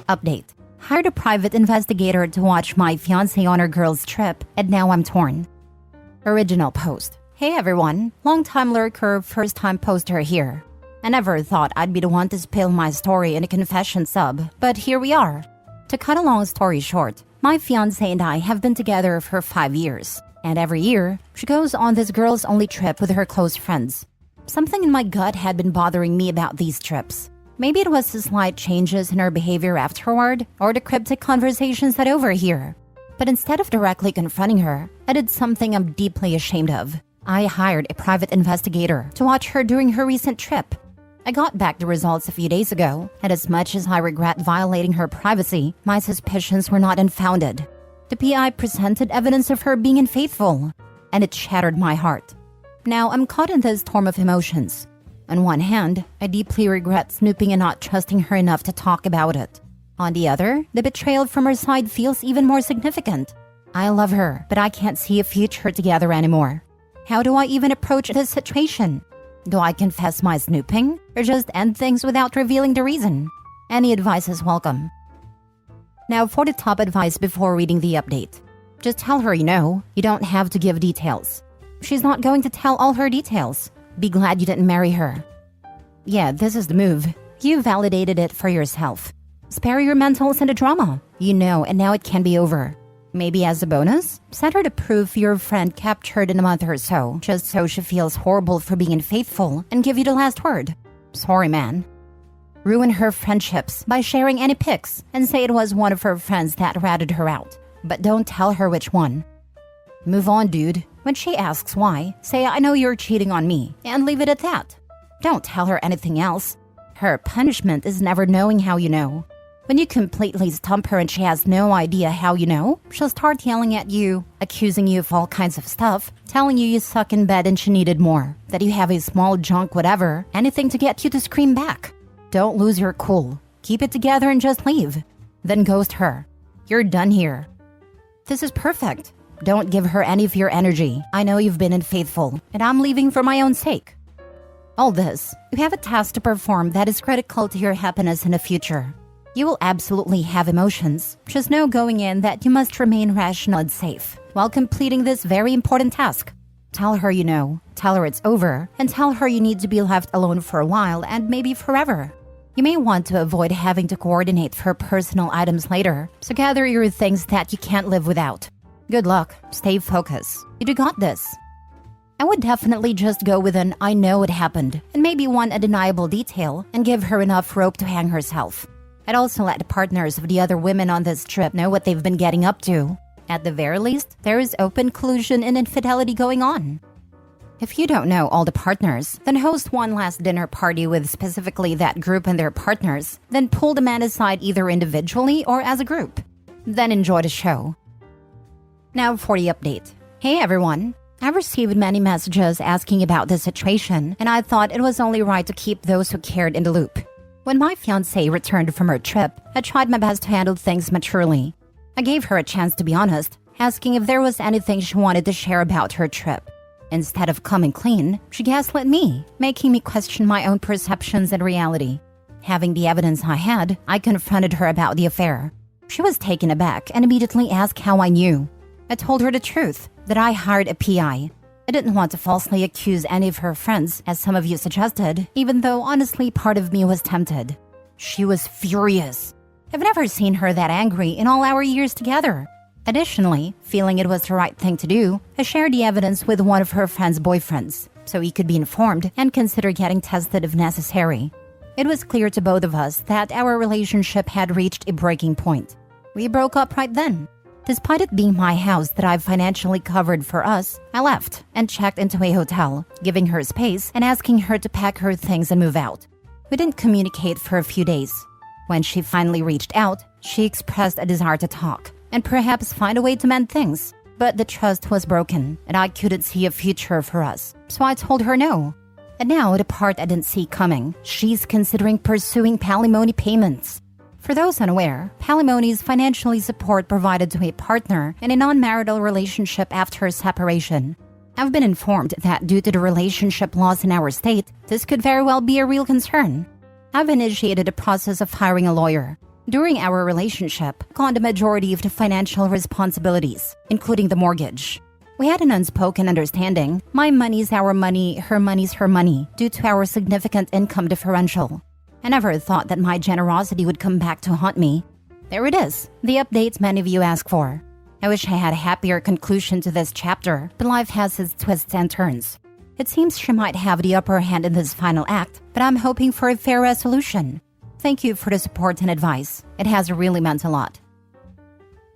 Update. Hired a private investigator to watch my fiancé on her girl's trip, and now I'm torn. Original post. Hey everyone, long-time lurker, first-time poster here. I never thought I'd be the one to spill my story in a confession sub, but here we are. To cut a long story short, my fiancé and I have been together for 5 years, and every year, she goes on this girls-only trip with her close friends. Something in my gut had been bothering me about these trips. Maybe it was the slight changes in her behavior afterward, or the cryptic conversations that overhear. But instead of directly confronting her, I did something I'm deeply ashamed of. I hired a private investigator to watch her during her recent trip. I got back the results a few days ago, and as much as I regret violating her privacy, my suspicions were not unfounded. The PI presented evidence of her being unfaithful, and it shattered my heart. Now I'm caught in this storm of emotions. On one hand, I deeply regret snooping and not trusting her enough to talk about it. On the other, the betrayal from her side feels even more significant. I love her, but I can't see a future together anymore. How do I even approach this situation? Do I confess my snooping, or just end things without revealing the reason? Any advice is welcome. Now for the top advice before reading the update. Just tell her you know, you don't have to give details. She's not going to tell all her details. Be glad you didn't marry her. Yeah, this is the move. You validated it for yourself. Spare your mentals and the drama. You know, and now it can be over. Maybe as a bonus, send her the proof your friend captured in a month or so, just so she feels horrible for being unfaithful and give you the last word. Sorry, man. Ruin her friendships by sharing any pics and say it was one of her friends that ratted her out. But don't tell her which one. Move on, dude. When she asks why, say I know you're cheating on me and leave it at that. Don't tell her anything else. Her punishment is never knowing how you know. When you completely stump her and she has no idea how you know, she'll start yelling at you, accusing you of all kinds of stuff, telling you suck in bed and she needed more, that you have a small junk whatever, anything to get you to scream back. Don't lose your cool. Keep it together and just leave. Then ghost her. You're done here. This is perfect. Don't give her any of your energy. I know you've been unfaithful, and I'm leaving for my own sake. All this, you have a task to perform that is critical to your happiness in the future. You will absolutely have emotions. Just know going in that you must remain rational and safe while completing this very important task. Tell her you know, tell her it's over, and tell her you need to be left alone for a while and maybe forever. You may want to avoid having to coordinate for personal items later, so gather your things that you can't live without. Good luck, stay focused. You do got this. I would definitely just go with an I know it happened, and maybe one undeniable detail, and give her enough rope to hang herself. I'd also let the partners of the other women on this trip know what they've been getting up to. At the very least, there is open collusion and infidelity going on. If you don't know all the partners, then host one last dinner party with specifically that group and their partners, then pull the man aside either individually or as a group. Then enjoy the show. Now for the update. Hey everyone! I've received many messages asking about this situation, and I thought it was only right to keep those who cared in the loop. When my fiancée returned from her trip, I tried my best to handle things maturely. I gave her a chance to be honest, asking if there was anything she wanted to share about her trip. Instead of coming clean, she gaslit me, making me question my own perceptions and reality. Having the evidence I had, I confronted her about the affair. She was taken aback and immediately asked how I knew. I told her the truth, that I hired a PI. I didn't want to falsely accuse any of her friends, as some of you suggested, even though honestly part of me was tempted. She was furious. I've never seen her that angry in all our years together. Additionally, feeling it was the right thing to do, I shared the evidence with one of her friend's boyfriends, so he could be informed and consider getting tested if necessary. It was clear to both of us that our relationship had reached a breaking point. We broke up right then. Despite it being my house that I've financially covered for us, I left and checked into a hotel, giving her space and asking her to pack her things and move out. We didn't communicate for a few days. When she finally reached out, she expressed a desire to talk and perhaps find a way to mend things. But the trust was broken and I couldn't see a future for us, so I told her no. And now the part I didn't see coming, she's considering pursuing palimony payments. For those unaware, palimony is financially support provided to a partner in a non-marital relationship after separation. I've been informed that due to the relationship laws in our state, this could very well be a real concern. I've initiated a process of hiring a lawyer. During our relationship, I on the majority of the financial responsibilities, including the mortgage. We had an unspoken understanding. My money's our money, her money's her money, due to our significant income differential. I never thought that my generosity would come back to haunt me. There it is, the updates many of you ask for. I wish I had a happier conclusion to this chapter, but life has its twists and turns. It seems she might have the upper hand in this final act, but I'm hoping for a fair resolution. Thank you for the support and advice. It has really meant a lot.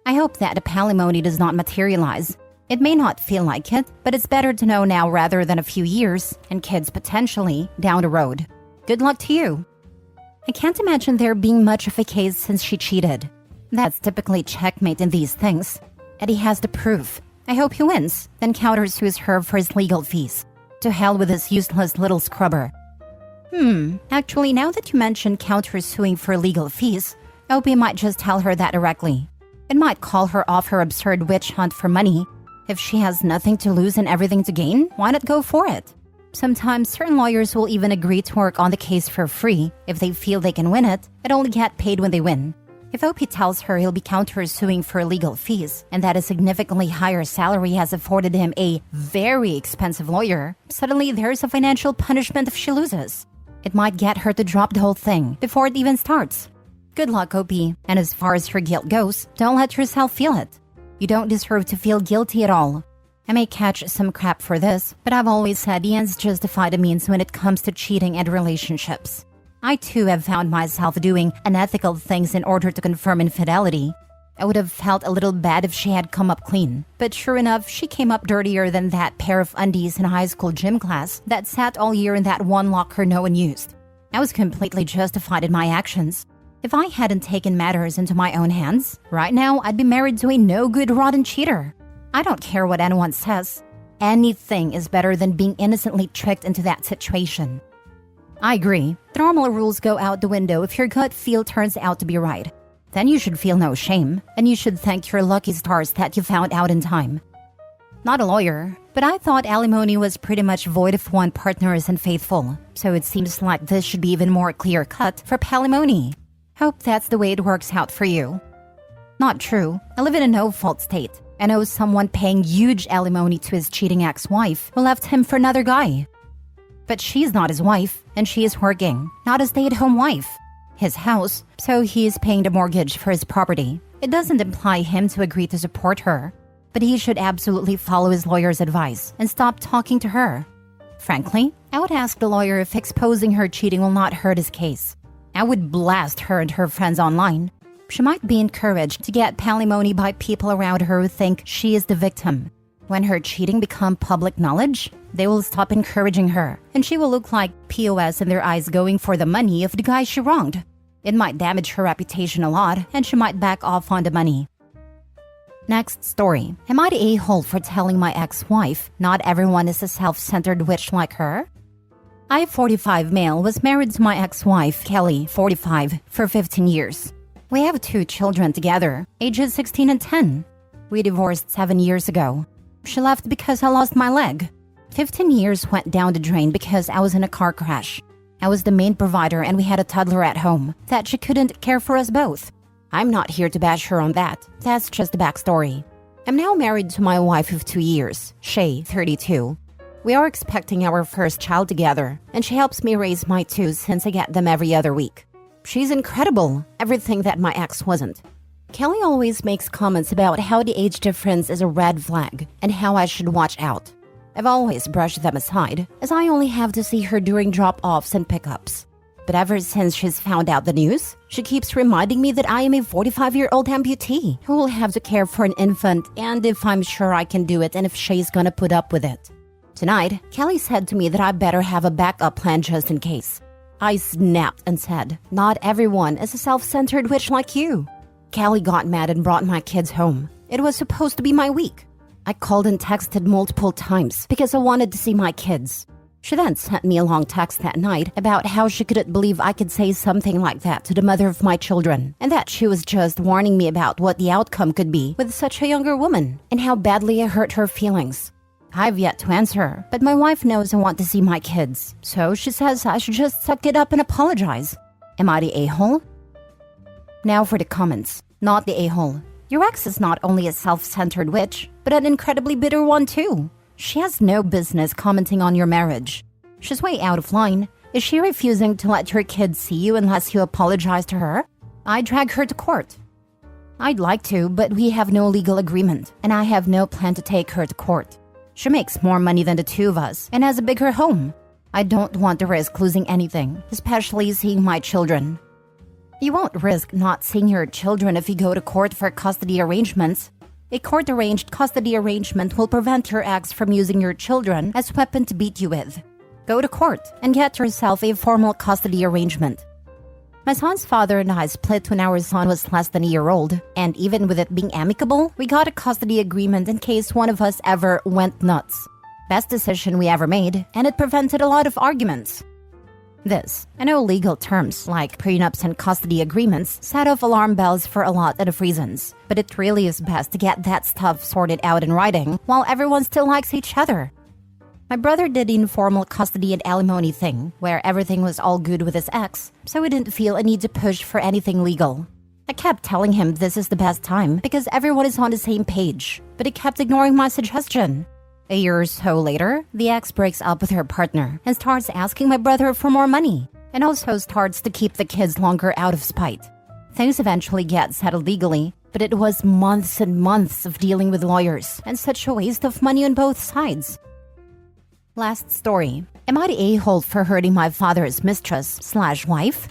I hope that the palimony does not materialize. It may not feel like it, but it's better to know now rather than a few years, and kids potentially down the road. Good luck to you. I can't imagine there being much of a case since she cheated. That's typically checkmate in these things. Eddie has the proof. I hope he wins, then countersues her for his legal fees. To hell with this useless little scrubber. Actually, now that you mention countersuing for legal fees, I hope he might just tell her that directly. It might call her off her absurd witch hunt for money. If she has nothing to lose and everything to gain, why not go for it? Sometimes certain lawyers will even agree to work on the case for free if they feel they can win it and only get paid when they win. If OP tells her he'll be countersuing for legal fees and that a significantly higher salary has afforded him a very expensive lawyer, suddenly there's a financial punishment if she loses. It might get her to drop the whole thing before it even starts. Good luck, OP, and as far as her guilt goes, don't let yourself feel it. You don't deserve to feel guilty at all. I may catch some crap for this, but I've always said the ends justify the means when it comes to cheating and relationships. I too have found myself doing unethical things in order to confirm infidelity. I would have felt a little bad if she had come up clean, but sure enough, she came up dirtier than that pair of undies in high school gym class that sat all year in that one locker no one used. I was completely justified in my actions. If I hadn't taken matters into my own hands, right now I'd be married to a no-good rotten cheater. I don't care what anyone says. Anything is better than being innocently tricked into that situation. I agree. The normal rules go out the window if your gut feel turns out to be right. Then you should feel no shame, and you should thank your lucky stars that you found out in time. Not a lawyer, but I thought alimony was pretty much void if one partner isn't faithful, so it seems like this should be even more clear-cut for palimony. Hope that's the way it works out for you. Not true. I live in a no-fault state. I know someone paying huge alimony to his cheating ex-wife who left him for another guy. But she's not his wife, and she is working, not a stay-at-home wife. His house, so he is paying the mortgage for his property. It doesn't imply him to agree to support her, but he should absolutely follow his lawyer's advice and stop talking to her. Frankly, I would ask the lawyer if exposing her cheating will not hurt his case. I would blast her and her friends online. She might be encouraged to get palimony by people around her who think she is the victim. When her cheating becomes public knowledge, they will stop encouraging her, and she will look like POS in their eyes going for the money of the guy she wronged. It might damage her reputation a lot, and she might back off on the money. Next story. Am I the a-hole for telling my ex-wife not everyone is a self-centered witch like her? I, 45 male, was married to my ex-wife, Kelly, 45, for 15 years. We have 2 children together, ages 16 and 10. We divorced 7 years ago. She left because I lost my leg. 15 years went down the drain because I was in a car crash. I was the main provider and we had a toddler at home that she couldn't care for us both. I'm not here to bash her on that. That's just the backstory. I'm now married to my wife of 2 years, Shay, 32. We are expecting our first child together, and she helps me raise my 2 since I get them every other week. She's incredible, everything that my ex wasn't. Kelly always makes comments about how the age difference is a red flag and how I should watch out. I've always brushed them aside, as I only have to see her during drop-offs and pickups. But ever since she's found out the news, she keeps reminding me that I am a 45-year-old amputee who will have to care for an infant, and if I'm sure I can do it and if Shay's gonna put up with it. Tonight, Kelly said to me that I better have a backup plan just in case. I snapped and said, not everyone is a self-centered witch like you. Kelly got mad and brought my kids home. It was supposed to be my week. I called and texted multiple times because I wanted to see my kids. She then sent me a long text that night about how she couldn't believe I could say something like that to the mother of my children, and that she was just warning me about what the outcome could be with such a younger woman and how badly I hurt her feelings. I've yet to answer, but my wife knows I want to see my kids, so she says I should just suck it up and apologize. Am I the a-hole? Now for the comments. Not the a-hole. Your ex is not only a self-centered witch, but an incredibly bitter one too. She has no business commenting on your marriage. She's way out of line. Is she refusing to let her kids see you unless you apologize to her? I'd drag her to court. I'd like to, but we have no legal agreement, and I have no plan to take her to court. She makes more money than the two of us and has a bigger home. I don't want to risk losing anything, especially seeing my children. You won't risk not seeing your children if you go to court for custody arrangements. A court-arranged custody arrangement will prevent your ex from using your children as a weapon to beat you with. Go to court and get yourself a formal custody arrangement. My son's father and I split when our son was less than a year old, and even with it being amicable, we got a custody agreement in case one of us ever went nuts. Best decision we ever made, and it prevented a lot of arguments. This, I know legal terms like prenups and custody agreements set off alarm bells for a lot of reasons, but it really is best to get that stuff sorted out in writing while everyone still likes each other. My brother did the informal custody and alimony thing, where everything was all good with his ex, so he didn't feel a need to push for anything legal. I kept telling him this is the best time because everyone is on the same page, but he kept ignoring my suggestion. A year or so later, the ex breaks up with her partner and starts asking my brother for more money, and also starts to keep the kids longer out of spite. Things eventually get settled legally, but it was months and months of dealing with lawyers and such a waste of money on both sides. Last story. Am I the a-hole for hurting my father's mistress/wife?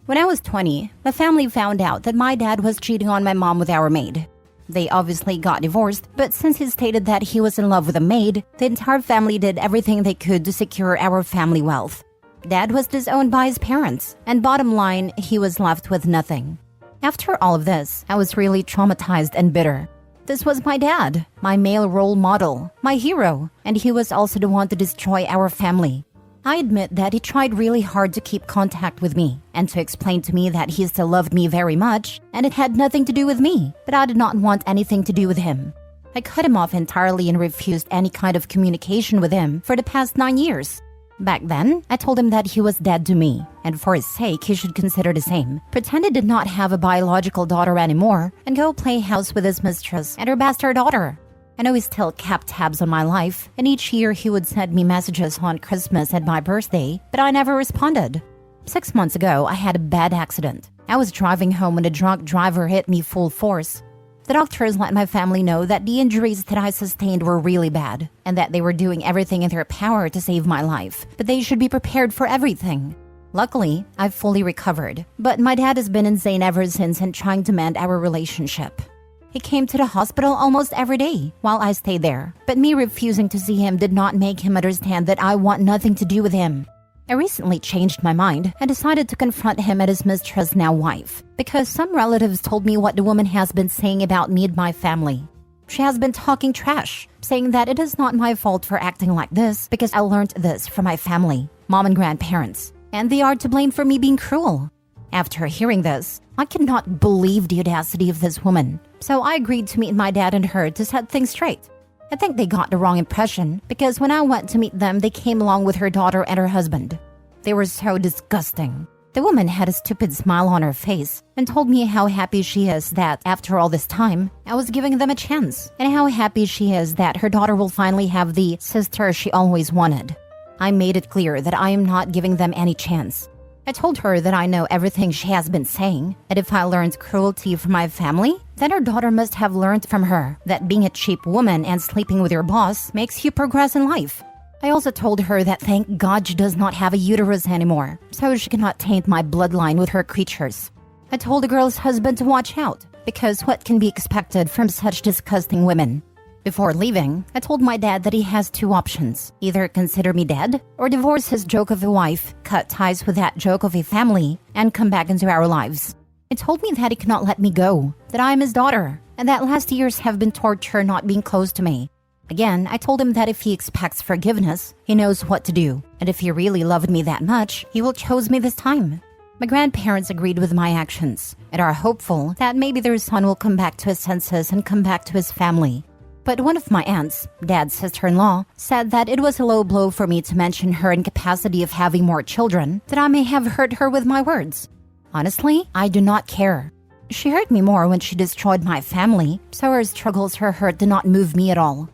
When I was 20, my family found out that my dad was cheating on my mom with our maid. They obviously got divorced, but since he stated that he was in love with a maid, the entire family did everything they could to secure our family wealth. Dad was disowned by his parents, and bottom line, he was left with nothing. After all of this, I was really traumatized and bitter. This was my dad, my male role model, my hero, and he was also the one to destroy our family. I admit that he tried really hard to keep contact with me and to explain to me that he still loved me very much and it had nothing to do with me, but I did not want anything to do with him. I cut him off entirely and refused any kind of communication with him for the past 9 years. Back then, I told him that he was dead to me, and for his sake, he should consider the same. Pretend he did not have a biological daughter anymore, and go play house with his mistress and her bastard daughter. I know he still kept tabs on my life, and each year he would send me messages on Christmas and my birthday, but I never responded. 6 months ago, I had a bad accident. I was driving home when a drunk driver hit me full force. The doctors let my family know that the injuries that I sustained were really bad, and that they were doing everything in their power to save my life, but they should be prepared for everything. Luckily, I've fully recovered, but my dad has been insane ever since and trying to mend our relationship. He came to the hospital almost every day while I stayed there, but me refusing to see him did not make him understand that I want nothing to do with him. I recently changed my mind and decided to confront him and his mistress, now wife, because some relatives told me what the woman has been saying about me and my family. She has been talking trash, saying that it is not my fault for acting like this because I learned this from my family, mom and grandparents, and they are to blame for me being cruel. After hearing this, I cannot believe the audacity of this woman, so I agreed to meet my dad and her to set things straight. I think they got the wrong impression because when I went to meet them, they came along with her daughter and her husband. They were so disgusting. The woman had a stupid smile on her face and told me how happy she is that after all this time, I was giving them a chance, and how happy she is that her daughter will finally have the sister she always wanted. I made it clear that I am not giving them any chance. I told her that I know everything she has been saying, and if I learned cruelty from my family, then her daughter must have learned from her that being a cheap woman and sleeping with your boss makes you progress in life. I also told her that thank God she does not have a uterus anymore, so she cannot taint my bloodline with her creatures. I told the girl's husband to watch out, because what can be expected from such disgusting women? Before leaving, I told my dad that he has 2 options. Either consider me dead, or divorce his joke of a wife, cut ties with that joke of a family, and come back into our lives. He told me that he cannot let me go, that I am his daughter, and that last years have been torture not being close to me. Again, I told him that if he expects forgiveness, he knows what to do, and if he really loved me that much, he will choose me this time. My grandparents agreed with my actions, and are hopeful that maybe their son will come back to his senses and come back to his family. But one of my aunts, Dad's sister-in-law, said that it was a low blow for me to mention her incapacity of having more children, that I may have hurt her with my words. Honestly, I do not care. She hurt me more when she destroyed my family, so her struggles, her hurt did not move me at all.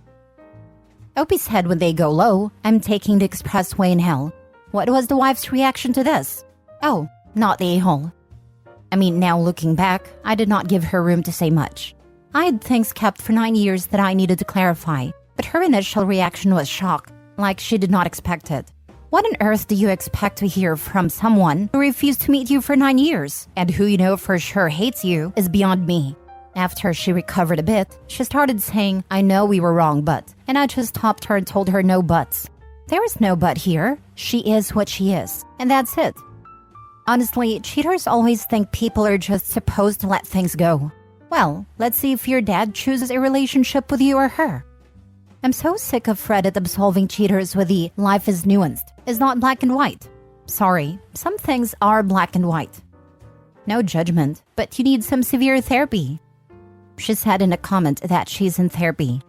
Opie said when they go low, I'm taking the expressway in hell. What was the wife's reaction to this? Oh, not the a-hole. I mean, now looking back, I did not give her room to say much. I had things kept for 9 years that I needed to clarify, but her initial reaction was shock, like she did not expect it. What on earth do you expect to hear from someone who refused to meet you for 9 years, and who you know for sure hates you, is beyond me. After she recovered a bit, she started saying, I know we were wrong, but, and I just stopped her and told her no buts. There is no but here. She is what she is, and that's it. Honestly, cheaters always think people are just supposed to let things go. Well, let's see if your dad chooses a relationship with you or her. I'm so sick of Reddit absolving cheaters with the life is nuanced, is not black and white. Sorry, some things are black and white. No judgment, but you need some severe therapy. She said in a comment that she's in therapy.